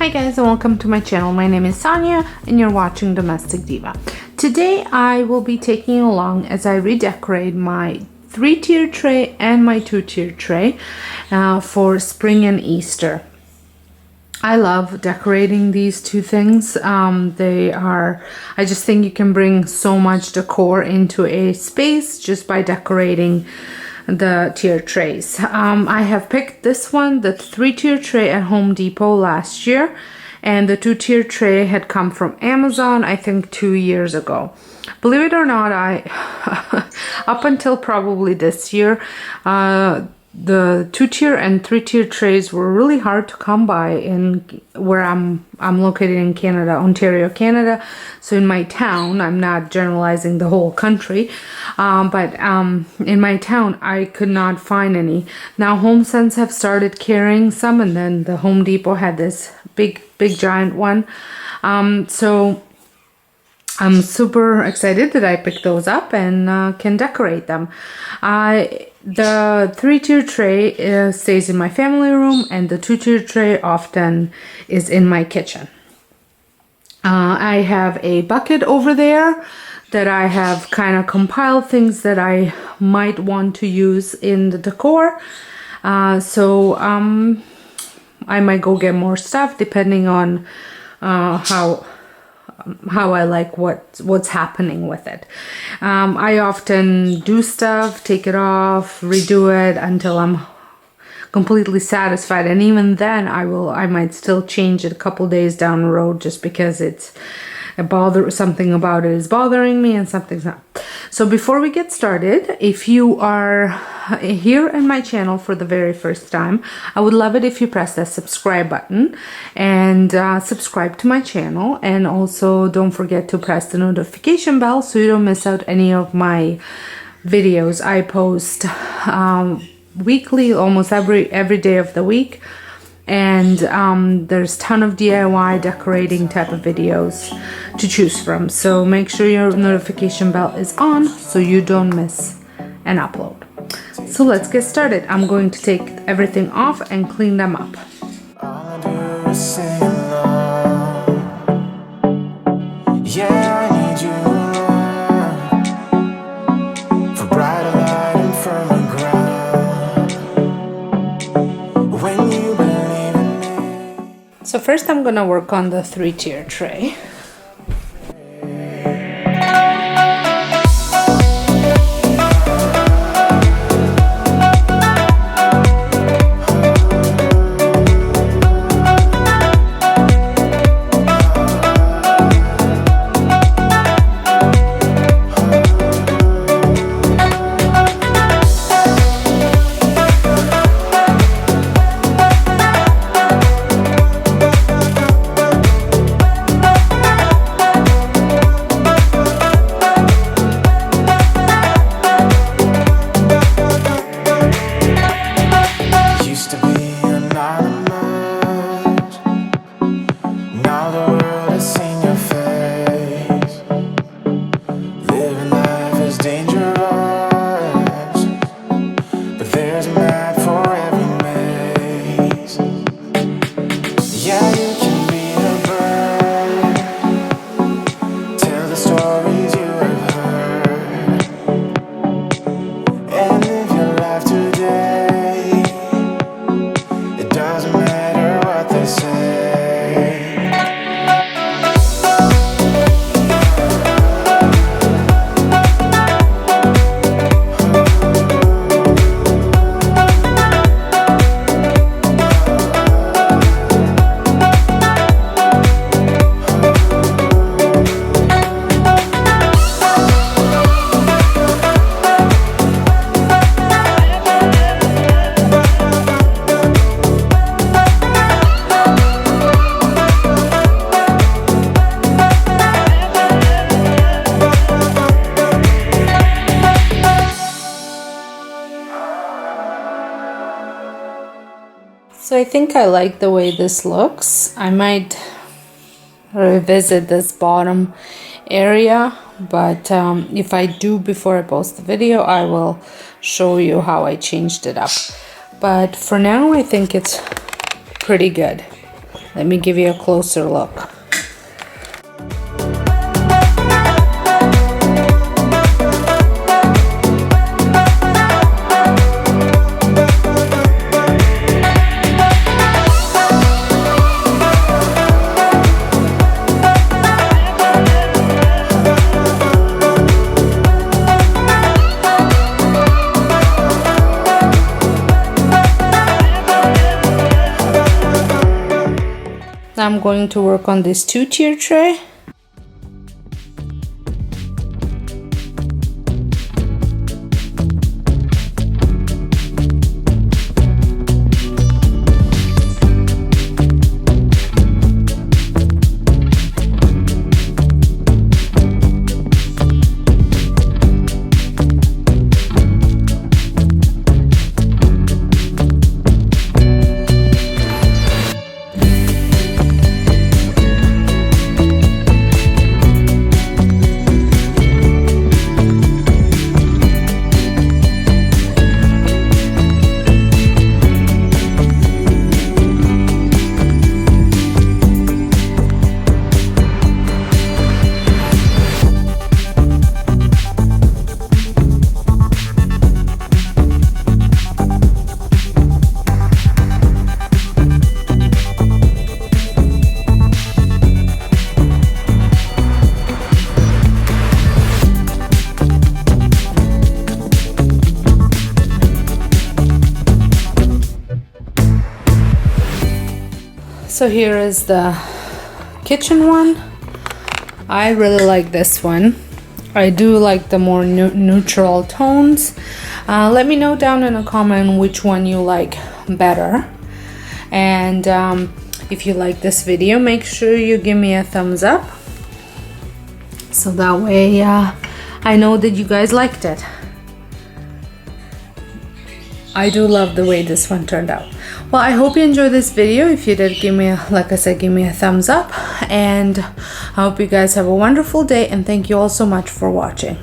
Hi guys and welcome to my channel. My name is Sonja and you're watching Domestic Diva. Today I will be taking you along as I redecorate my 3-tier tray and my 2-tier tray for spring and Easter. I love decorating these two things. I just think you can bring so much decor into a space just by decorating the tier trays. I have picked this one, the 3-tier tray at Home Depot last year, and the 2-tier tray had come from Amazon I think 2 years ago. Believe it or not, I up until probably this year, the 2-tier and 3-tier trays were really hard to come by in where I'm located in Canada, Ontario, Canada. So in my town, I'm not generalizing the whole country, but in my town I could not find any. Now HomeSense have started carrying some, and then the Home Depot had this big giant one. So I'm super excited that I picked those up and can decorate them. The 3-tier tray stays in my family room, and the 2-tier tray often is in my kitchen. I have a bucket over there that I have kind of compiled things that I might want to use in the decor. So I might go get more stuff depending on how I like what's happening with it. I often do stuff, take it off, redo it until I'm completely satisfied, and even then I might still change it a couple days down the road just because something about it is bothering me and something's not. So before we get started, if you are here in my channel for the very first time, I would love it if you press that subscribe button and subscribe to my channel, and also don't forget to press the notification bell so you don't miss out any of my videos. I post weekly, almost every day of the week, and there's a ton of DIY decorating type of videos to choose from, so make sure your notification bell is on so you don't miss an upload. So let's get started. I'm going to take everything off and clean them up. So first I'm gonna work on the 3-tier tray. So I think I like the way this looks. I might revisit this bottom area, but if I do before I post the video, I will show you how I changed it up. But for now I think it's pretty good. Let me give you a closer look. I'm going to work on this 2-tier tray. So here is the kitchen one. I really like this one. I do like the more neutral tones. Let me know down in a comment which one you like better. And if you like this video, make sure you give me a thumbs up. So that way I know that you guys liked it. I do love the way this one turned out. Well, I hope you enjoyed this video. If you did, give me, like I said, give me a thumbs up. And I hope you guys have a wonderful day, and thank you all so much for watching.